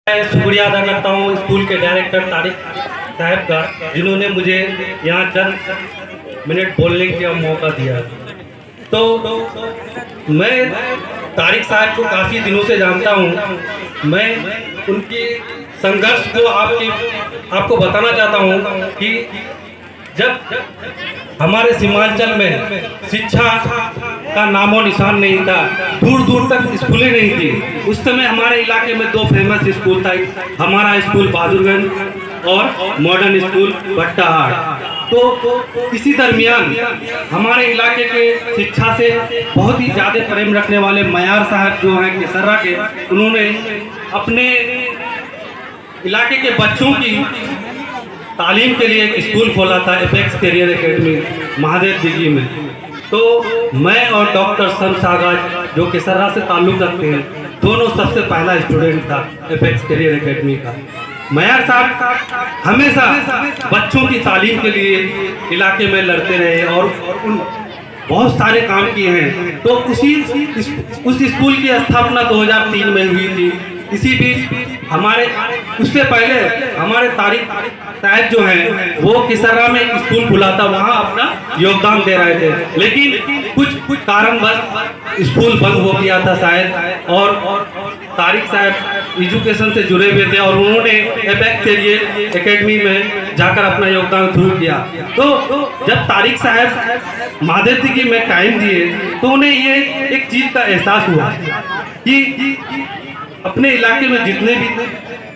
मैं शुक्रिया अदा करता हूँ स्कूल के डायरेक्टर तारिक साहब का, जिन्होंने मुझे यहाँ चंद मिनट बोलने का मौका दिया। तो मैं तारिक साहब को काफ़ी दिनों से जानता हूँ। मैं उनके संघर्ष को आपको बताना चाहता हूँ कि जब हमारे सीमांचल में शिक्षा का नामो निशान नहीं था, दूर दूर तक स्कूलें नहीं थी, उस समय हमारे इलाके में दो फेमस स्कूल था। हमारा स्कूल बहादुरगंज और मॉडर्न स्कूल भट्टाहाट। तो इसी दरमियान हमारे इलाके के शिक्षा से बहुत ही ज़्यादा प्रेम रखने वाले मयार साहब जो हैं केसर्रा के, उन्होंने अपने इलाके के बच्चों की तालीम के लिए एक स्कूल खोला था, apex career academy Mahadev Dighi में। तो मैं और डॉक्टर शम्स आगाज जो केसर्रा से ताल्लुक़ रखते हैं, दोनों सबसे पहला स्टूडेंट था एपेक्स करियर एकेडमी का। मयार साहब हमेशा बच्चों की तालीम के लिए इलाके में लड़ते रहे और बहुत सारे काम किए हैं। तो उस स्कूल की स्थापना 2003 में हुई थी। इसी बीच उससे पहले हमारे तारिक साहब जो हैं वो केसर्रा में एक स्कूल खुला था, वहाँ अपना योगदान दे रहे थे, लेकिन कुछ कारणवश स्कूल बंद हो गया था शायद। और तारिक साहब एजुकेशन से जुड़े हुए थे और उन्होंने एपेक्स करियर एकेडमी में जाकर अपना योगदान शुरू किया। तो जब तारिक साहब महादेव दिघी में टाइम दिए तो उन्हें ये एक चीज़ का एहसास हुआ कि अपने इलाके में जितने भी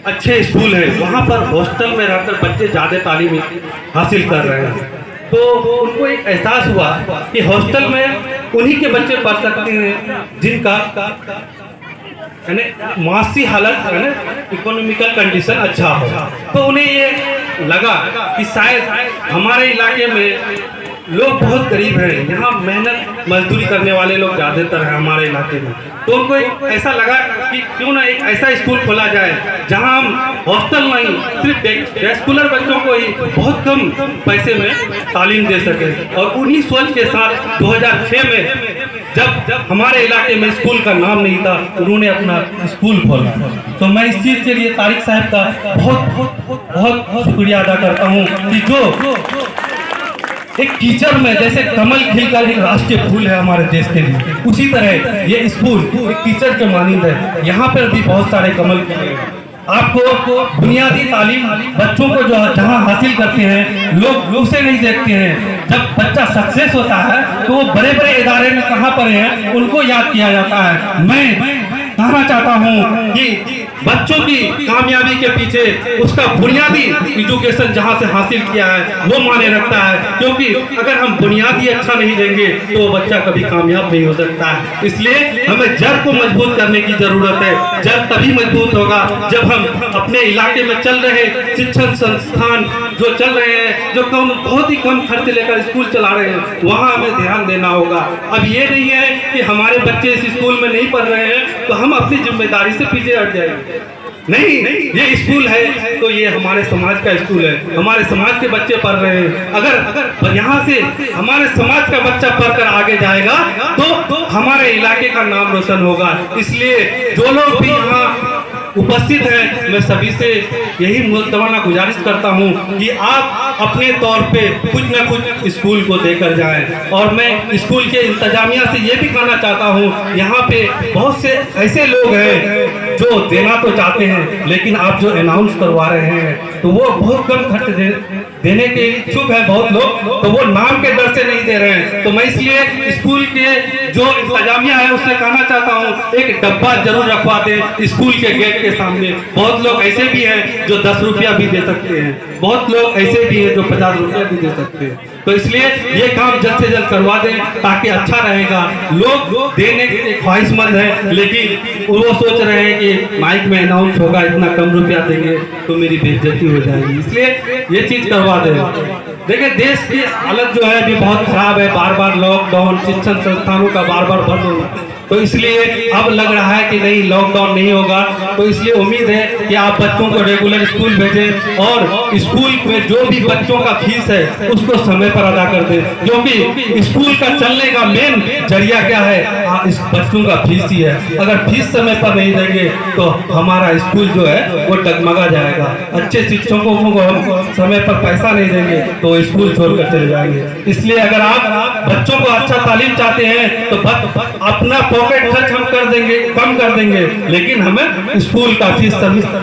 अच्छे स्कूल हैं वहाँ पर हॉस्टल में रहकर बच्चे ज़्यादा तालीम हासिल कर रहे हैं। तो उनको एक एहसास हुआ कि हॉस्टल में उन्हीं के बच्चे पढ़ सकते हैं जिनका यानी मासी हालत है ना, इकोनॉमिकल कंडीशन अच्छा हो। तो उन्हें ये लगा कि शायद हमारे इलाके में लोग बहुत गरीब हैं, यहाँ मेहनत मजदूरी करने वाले लोग ज़्यादातर हैं हमारे इलाके में। तो उनको ऐसा लगा कि क्यों ना एक ऐसा स्कूल खोला जाए जहाँ हम हॉस्टल नहीं, सिर्फ स्कूलर बच्चों को ही बहुत कम पैसे में तालीम दे सकें। और उन्हीं सोच के साथ 2006 में जब हमारे इलाके में स्कूल का नाम नहीं था, उन्होंने अपना स्कूल खोला। तो मैं इस चीज़ के लिए तारिक साहब का बहुत शुक्रिया अदा करता हूँ कि जो एक टीचर में जैसे कमल खिलकर एक राष्ट्रीय फूल है हमारे देश के लिए, उसी तरह ये स्कूल एक टीचर के मानिंद है। यहाँ पर भी बहुत सारे कमल खिले हैं। आपको बुनियादी तालीम बच्चों को जो जहाँ हासिल करते हैं लोग उसे नहीं देखते हैं। जब बच्चा सक्सेस होता है तो वो बड़े बड़े इदारे में कहाँ पर हैं उनको याद किया जाता है। मैं कहना चाहता हूँ कि बच्चों की कामयाबी के पीछे उसका बुनियादी एजुकेशन जहाँ से हासिल किया है वो माने रखता है, क्योंकि अगर हम बुनियादी अच्छा नहीं देंगे तो वो बच्चा कभी कामयाब नहीं हो सकता है। इसलिए हमें जड़ को मजबूत करने की जरूरत है। जड़ तभी मजबूत होगा जब हम अपने इलाके में चल रहे शिक्षण संस्थान जो चल रहे हैं, जो बहुत ही कम खर्च लेकर स्कूल चला रहे हैं, वहाँ हमें ध्यान देना होगा। अब ये नहीं है कि हमारे बच्चे इस स्कूल में नहीं पढ़ रहे हैं तो हम अपनी जिम्मेदारी से पीछे हट जाएंगे। नहीं, ये स्कूल है तो ये हमारे समाज का स्कूल है, हमारे समाज के बच्चे पढ़ रहे हैं। अगर यहाँ से हमारे समाज का बच्चा पढ़कर आगे जाएगा तो हमारे इलाके का नाम रोशन होगा। इसलिए जो लोग भी यहाँ उपस्थित हैं, मैं सभी से यही मुल्तवाना गुजारिश करता हूँ कि आप अपने तौर पे कुछ न कुछ स्कूल को देकर जाएं। और मैं स्कूल के इंतजामिया से ये भी कहना चाहता हूँ, यहाँ पे बहुत से ऐसे लोग हैं जो देना तो चाहते हैं, लेकिन आप जो अनाउंस करवा रहे हैं तो वो बहुत कम खर्च देने के इच्छुक है बहुत लोग, तो वो नाम के डर से नहीं दे रहे हैं। तो मैं इसलिए स्कूल के जो इंतजामिया है उससे कहना चाहता हूँ एक डब्बा जरूर रखवा दें स्कूल के गेट के सामने। बहुत लोग ऐसे भी हैं जो 10 रुपया भी दे सकते हैं, बहुत लोग ऐसे भी हैं जो 50 रुपया भी दे सकते हैं। तो इसलिए ये काम जल्द से जल्द करवा दें ताकि अच्छा रहेगा। लोग देने के ख्वाहिशमंद हैं, लेकिन वो सोच रहे हैं कि माइक में अनाउंस होगा इतना कम रुपया देंगे तो मेरी बेइज्जती हो जाएगी, इसलिए ये चीज़ करवा दें। देखिए देश की हालत जो है अभी बहुत खराब है, बार बार लॉकडाउन, शिक्षण संस्थानों का बार बार बंद होना, तो इसलिए अब लग रहा है कि नहीं, लॉकडाउन नहीं होगा। तो इसलिए उम्मीद है कि आप बच्चों को रेगुलर स्कूल भेजें और स्कूल में जो भी बच्चों का फीस है उसको समय पर अदा कर दें, क्योंकि स्कूल का चलने का मेन जरिया क्या है, इस बच्चों का फीस ही है। अगर फीस समय पर नहीं देंगे तो हमारा स्कूल जो है वो डगमगा जाएगा। अच्छे शिक्षकों को हम समय पर पैसा नहीं देंगे तो स्कूल छोड़कर चले जाएंगे। इसलिए अगर आप बच्चों को अच्छा तालीम चाहते हैं तो अपना पॉकेट खर्च हम कर देंगे, कम कर देंगे, लेकिन हमें स्कूल का फीस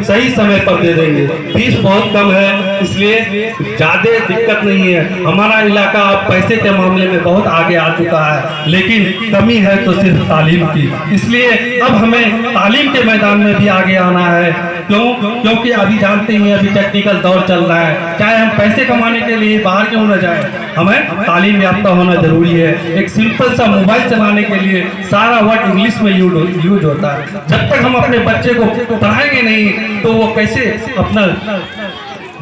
सही समय पर दे देंगे। फीस बहुत कम है, इसलिए ज्यादा दिक्कत नहीं है। हमारा इलाका अब पैसे के मामले में बहुत आगे आ चुका है, लेकिन कमी है तो सिर्फ तालीम की। इसलिए अब हमें तालीम के मैदान में भी आगे आना है। क्योंकि अभी जानते हैं अभी टेक्निकल दौर चल रहा है। चाहे हम पैसे कमाने के लिए बाहर क्यों न जाए, हमें तालीम याफ्ता होना जरूरी है। एक सिंपल सा मोबाइल चलाने के लिए सारा वर्ड इंग्लिश में यूज होता है। जब तक हम अपने बच्चे को पढ़ाएंगे नहीं तो वो कैसे अपना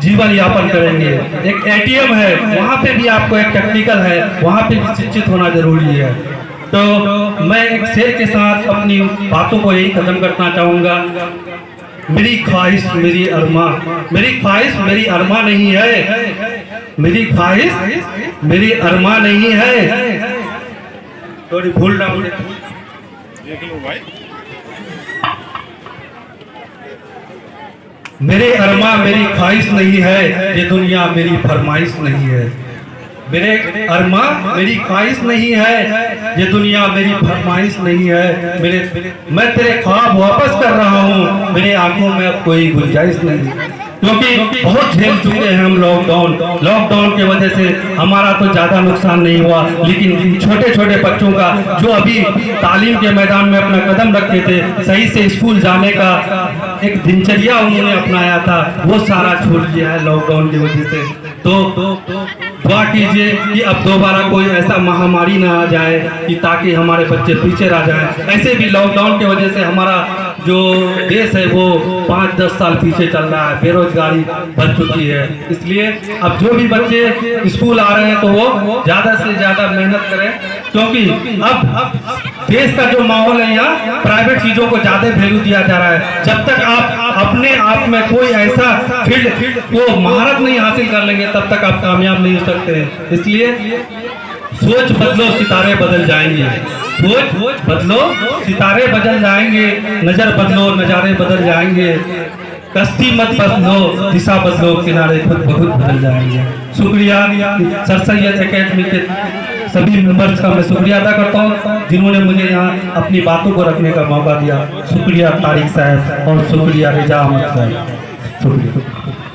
जीवन यापन करेंगे। एक ATM है, वहाँ पे भी आपको एक टेक्निकल है, वहाँ पे भी शिक्षित होना जरूरी है। तो मैं एक शेर के साथ अपनी बातों को यही खत्म करना चाहूँगा। मेरी ख्वाहिश मेरी अरमा, मेरी ख्वाहिश मेरी अरमा नहीं है, मेरी ख्वाहिश मेरी अरमा नहीं है। थोड़ी भूल रहा हूँ, देख लो भाई। मेरे अरमा मेरी ख्वाहिश नहीं है, ये दुनिया मेरी फरमाइश नहीं है। मेरे अरमा मेरी ख्वाहिश नहीं है, ये दुनिया मेरी फरमाइश नहीं है। मैं तेरे ख्वाब वापस कर रहा हूँ, मेरे आंखों में अब कोई गुंजाइश नहीं। क्योंकि बहुत झेल चुके हैं हम लॉकडाउन की वजह से हमारा तो ज़्यादा नुकसान नहीं हुआ, लेकिन छोटे छोटे बच्चों का जो अभी तालीम के मैदान में अपना कदम रखते थे, सही से स्कूल जाने का एक दिनचर्या उन्होंने अपनाया था, वो सारा छूट गया है लॉकडाउन की वजह से। तो दुआ कीजिए कि अब दोबारा कोई ऐसा महामारी ना आ जाए कि ताकि हमारे बच्चे पीछे रह जाएं। ऐसे भी लॉकडाउन की वजह से हमारा जो देश है वो 5-10 साल पीछे चल रहा है, बेरोजगारी बढ़ चुकी है। इसलिए अब जो भी बच्चे स्कूल आ रहे हैं तो वो ज़्यादा से ज़्यादा मेहनत करें, क्योंकि अब देश का जो माहौल है यहाँ प्राइवेट चीज़ों को ज़्यादा वैल्यू दिया जा रहा है। जब तक आप अपने आप में कोई ऐसा फील्ड को महारत नहीं हासिल कर लेंगे तब तक आप कामयाब नहीं हो सकते हैं। इसलिए सोच बदलो सितारे बदल जाएंगे, सोच बदलो सितारे बदल जाएंगे, नजर बदलो नजारे बदल जाएंगे, कश्ती मत बदलो दिशा बदलो किनारे खुद बहुत बदल जाएंगे। शुक्रिया सर सैयद एकेडमी के सभी मेंबर्स का मैं शुक्रिया अदा करता हूँ जिन्होंने मुझे यहाँ अपनी बातों को रखने का मौका दिया। शुक्रिया तारिक साहब और शुक्रिया रिजा अहमद साहब, शुक्रिया।